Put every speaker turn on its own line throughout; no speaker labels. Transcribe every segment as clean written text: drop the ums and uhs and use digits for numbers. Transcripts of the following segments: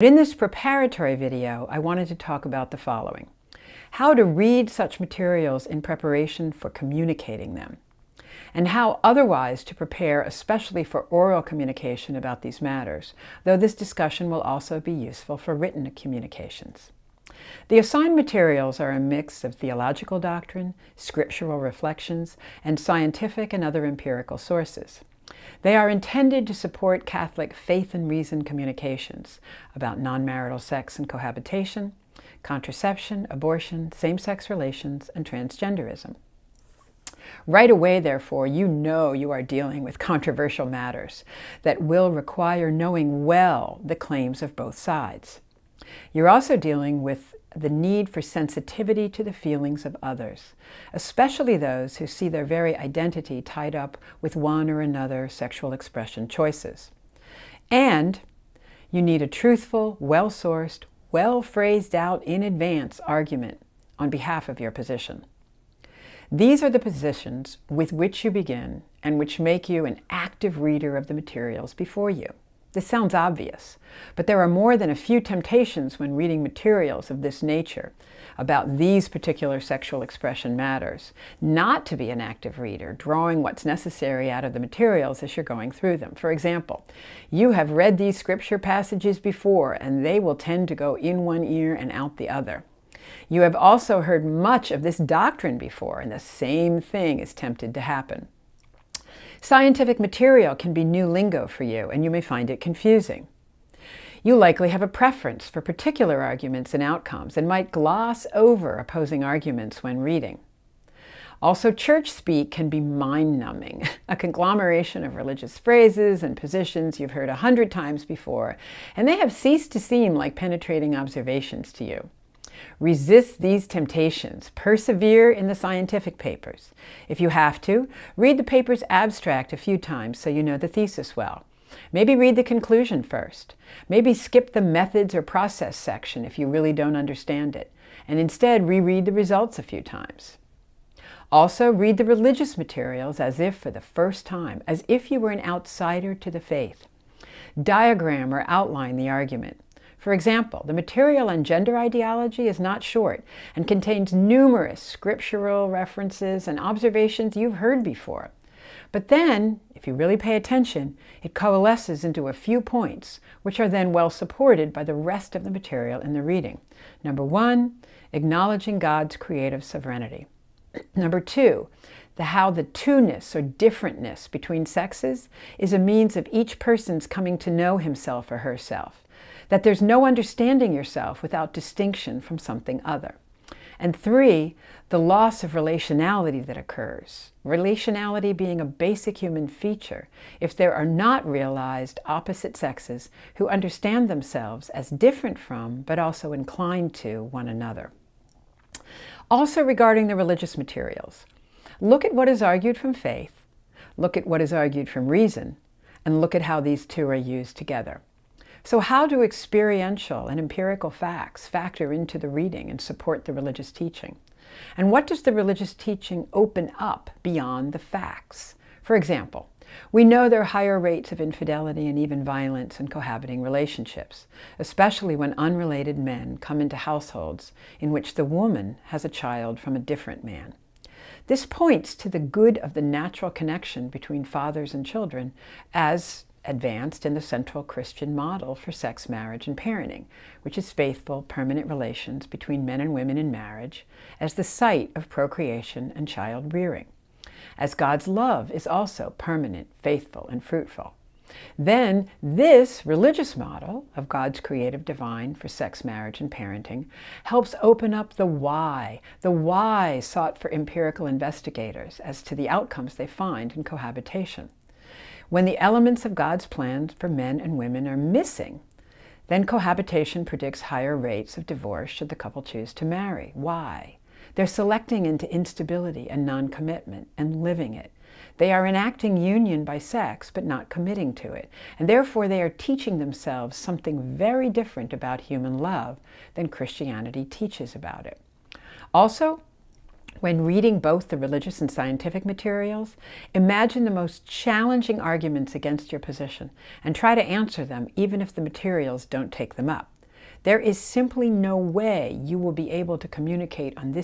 In this preparatory video, I wanted to talk about the following: how to read such materials in preparation for communicating them, and how otherwise to prepare, especially for oral communication about these matters, though this discussion will also be useful for written communications. The assigned materials are a mix of theological doctrine, scriptural reflections, and scientific and other empirical sources. They are intended to support Catholic faith and reason communications about non-marital sex and cohabitation, contraception, abortion, same-sex relations, and transgenderism. Right away, therefore, you know you are dealing with controversial matters that will require knowing well the claims of both sides. You're also dealing with the need for sensitivity to the feelings of others, especially those who see their very identity tied up with one or another sexual expression choices. And you need a truthful, well-sourced, well-phrased out in advance argument on behalf of your position. These are the positions with which you begin and which make you an active reader of the materials before you. This sounds obvious, but there are more than a few temptations when reading materials of this nature about these particular sexual expression matters, not to be an active reader, drawing what's necessary out of the materials as you're going through them. For example, you have read these scripture passages before, and they will tend to go in one ear and out the other. You have also heard much of this doctrine before, and the same thing is tempted to happen. Scientific material can be new lingo for you, and you may find it confusing. You likely have a preference for particular arguments and outcomes and might gloss over opposing arguments when reading. Also, church speak can be mind-numbing, a conglomeration of religious phrases and positions you've heard 100 times before, and they have ceased to seem like penetrating observations to you. Resist these temptations. Persevere in the scientific papers. If you have to, read the paper's abstract a few times so you know the thesis well. Maybe read the conclusion first. Maybe skip the methods or process section if you really don't understand it, and instead reread the results a few times. Also, read the religious materials as if for the first time, as if you were an outsider to the faith. Diagram or outline the argument. For example, the material on gender ideology is not short and contains numerous scriptural references and observations you've heard before. But then, if you really pay attention, it coalesces into a few points, which are then well supported by the rest of the material in the reading. Number 1, acknowledging God's creative sovereignty. Number 2, how the two-ness or differentness between sexes is a means of each person's coming to know himself or herself. That there's no understanding yourself without distinction from something other. And 3, the loss of relationality that occurs. Relationality being a basic human feature if there are not realized opposite sexes who understand themselves as different from, but also inclined to, one another. Also regarding the religious materials, look at what is argued from faith, look at what is argued from reason, and look at how these two are used together. So how do experiential and empirical facts factor into the reading and support the religious teaching? And what does the religious teaching open up beyond the facts? For example, we know there are higher rates of infidelity and even violence in cohabiting relationships, especially when unrelated men come into households in which the woman has a child from a different man. This points to the good of the natural connection between fathers and children as advanced in the central Christian model for sex, marriage, and parenting, which is faithful, permanent relations between men and women in marriage as the site of procreation and child rearing, as God's love is also permanent, faithful, and fruitful. Then this religious model of God's creative divine for sex, marriage, and parenting helps open up the why sought for empirical investigators as to the outcomes they find in cohabitation. When the elements of God's plans for men and women are missing, then cohabitation predicts higher rates of divorce should the couple choose to marry. Why? They're selecting into instability and non-commitment and living it. They are enacting union by sex, but not committing to it. And therefore they are teaching themselves something very different about human love than Christianity teaches about it. Also, When reading both the religious and scientific materials, imagine the most challenging arguments against your position and try to answer them even if the materials don't take them up. There is simply no way you will be able to communicate on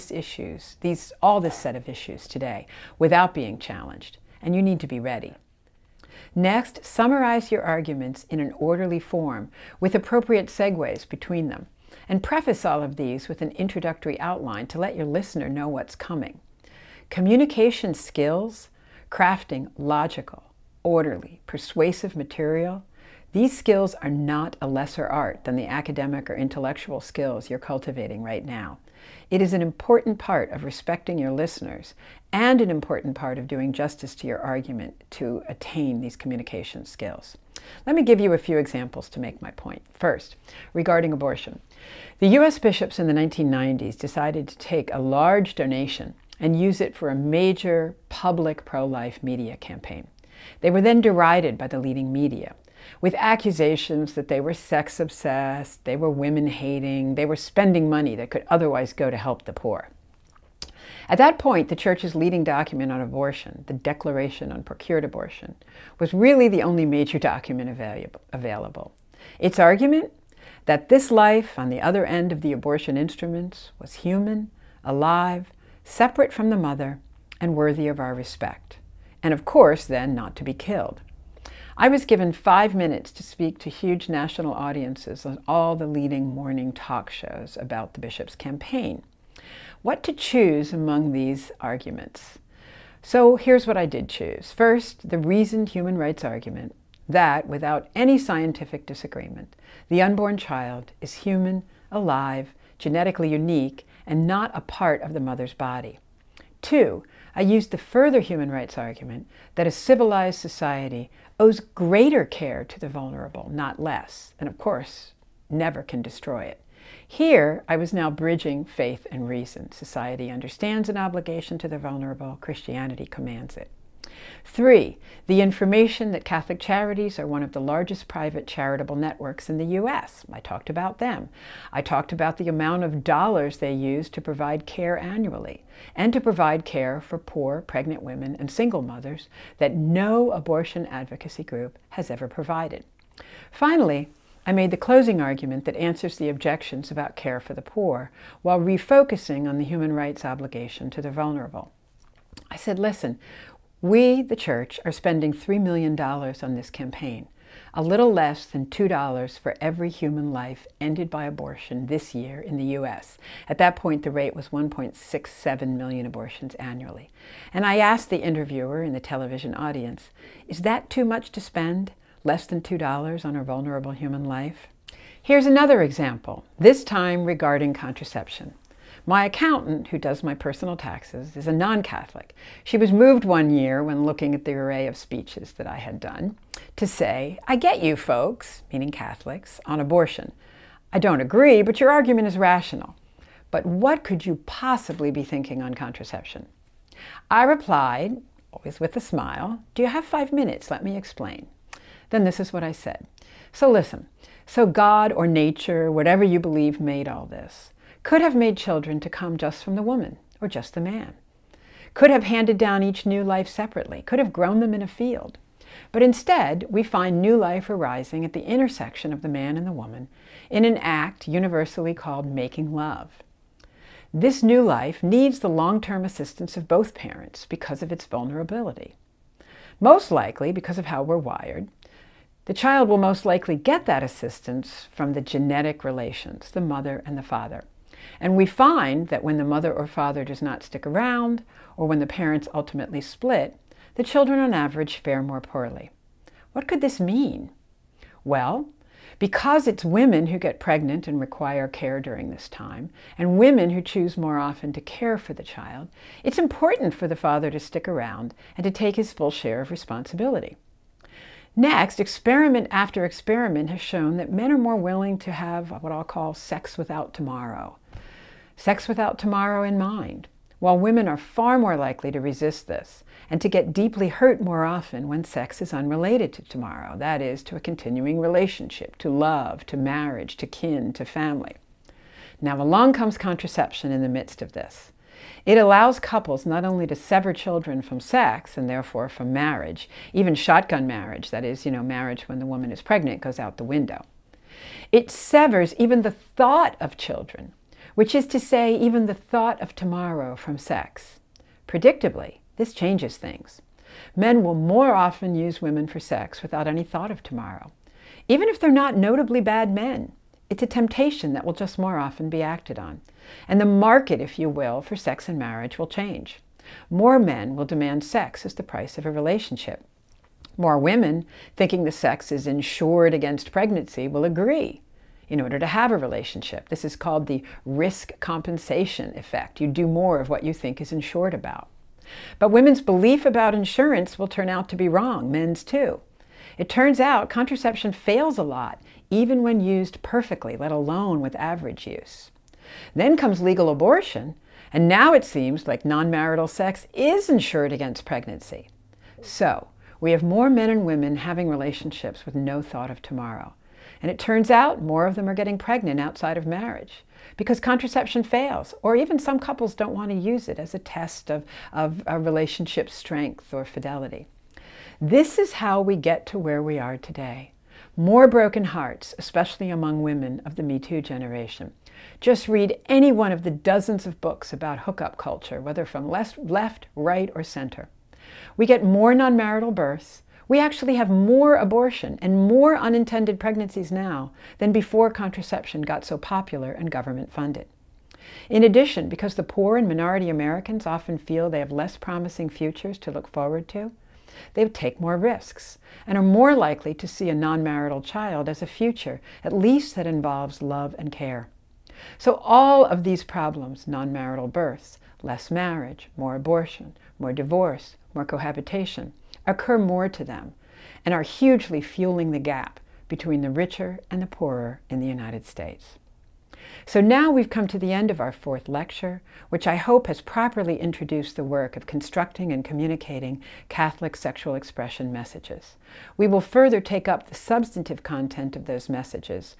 all this set of issues today without being challenged, and you need to be ready. Next, summarize your arguments in an orderly form with appropriate segues between them, and preface all of these with an introductory outline to let your listener know what's coming. Communication skills, crafting logical, orderly, persuasive material, these skills are not a lesser art than the academic or intellectual skills you're cultivating right now. It is an important part of respecting your listeners and an important part of doing justice to your argument to attain these communication skills. Let me give you a few examples to make my point. First, regarding abortion. The U.S. bishops in the 1990s decided to take a large donation and use it for a major public pro-life media campaign. They were then derided by the leading media with accusations that they were sex-obsessed, they were women-hating, they were spending money that could otherwise go to help the poor. At that point, the Church's leading document on abortion, the Declaration on Procured Abortion, was really the only major document available. Its argument that this life on the other end of the abortion instruments was human, alive, separate from the mother, and worthy of our respect, and of course then not to be killed. I was given 5 minutes to speak to huge national audiences on all the leading morning talk shows about the bishop's campaign. What to choose among these arguments? So here's what I did choose. First, the reasoned human rights argument that, without any scientific disagreement, the unborn child is human, alive, genetically unique, and not a part of the mother's body. 2, I used the further human rights argument that a civilized society owes greater care to the vulnerable, not less, and of course, never can destroy it. Here, I was now bridging faith and reason. Society understands an obligation to the vulnerable. Christianity commands it. 3, the information that Catholic Charities are one of the largest private charitable networks in the U.S. I talked about them. I talked about the amount of dollars they use to provide care annually and to provide care for poor pregnant women and single mothers that no abortion advocacy group has ever provided. Finally, I made the closing argument that answers the objections about care for the poor while refocusing on the human rights obligation to the vulnerable. I said, listen, we, the Church, are spending $3 million on this campaign, a little less than $2 for every human life ended by abortion this year in the U.S. At that point, the rate was 1.67 million abortions annually. And I asked the interviewer in the television audience, is that too much to spend, less than $2 on a vulnerable human life? Here's another example, this time regarding contraception. My accountant, who does my personal taxes, is a non-Catholic. She was moved one year when looking at the array of speeches that I had done to say, I get you folks, meaning Catholics, on abortion. I don't agree, but your argument is rational. But what could you possibly be thinking on contraception? I replied, always with a smile, do you have 5 minutes? Let me explain. Then this is what I said. So listen, so God or nature, whatever you believe made all this, could have made children to come just from the woman or just the man, could have handed down each new life separately, could have grown them in a field. But instead, we find new life arising at the intersection of the man and the woman in an act universally called making love. This new life needs the long-term assistance of both parents because of its vulnerability. Most likely, because of how we're wired, the child will most likely get that assistance from the genetic relations, the mother and the father. And we find that when the mother or father does not stick around, or when the parents ultimately split, the children on average fare more poorly. What could this mean? Well, because it's women who get pregnant and require care during this time, and women who choose more often to care for the child, it's important for the father to stick around and to take his full share of responsibility. Next, experiment after experiment has shown that men are more willing to have what I'll call sex without tomorrow. Sex without tomorrow in mind, while women are far more likely to resist this and to get deeply hurt more often when sex is unrelated to tomorrow, that is, to a continuing relationship, to love, to marriage, to kin, to family. Now along comes contraception in the midst of this. It allows couples not only to sever children from sex and therefore from marriage, even shotgun marriage, that is, marriage when the woman is pregnant, goes out the window. It severs even the thought of children, which is to say, even the thought of tomorrow from sex. Predictably, this changes things. Men will more often use women for sex without any thought of tomorrow, even if they're not notably bad men. It's a temptation that will just more often be acted on. And the market, if you will, for sex and marriage will change. More men will demand sex as the price of a relationship. More women, thinking the sex is insured against pregnancy, will agree in order to have a relationship. This is called the risk compensation effect. You do more of what you think is insured about. But women's belief about insurance will turn out to be wrong, men's too. It turns out contraception fails a lot, even when used perfectly, let alone with average use. Then comes legal abortion, and now it seems like non-marital sex is insured against pregnancy. So, we have more men and women having relationships with no thought of tomorrow. And it turns out more of them are getting pregnant outside of marriage because contraception fails, or even some couples don't want to use it as a test of a relationship strength or fidelity. This is how we get to where we are today. More broken hearts, especially among women of the Me Too generation. Just read any one of the dozens of books about hookup culture, whether from left, right, or center. We get more non-marital births. We actually have more abortion and more unintended pregnancies now than before contraception got so popular and government funded. In addition, because the poor and minority Americans often feel they have less promising futures to look forward to, they take more risks and are more likely to see a non-marital child as a future, at least that involves love and care. So all of these problems, non-marital births, less marriage, more abortion, more divorce, more cohabitation, occur more to them and are hugely fueling the gap between the richer and the poorer in the United States. So now we've come to the end of our fourth lecture, which I hope has properly introduced the work of constructing and communicating Catholic sexual expression messages. We will further take up the substantive content of those messages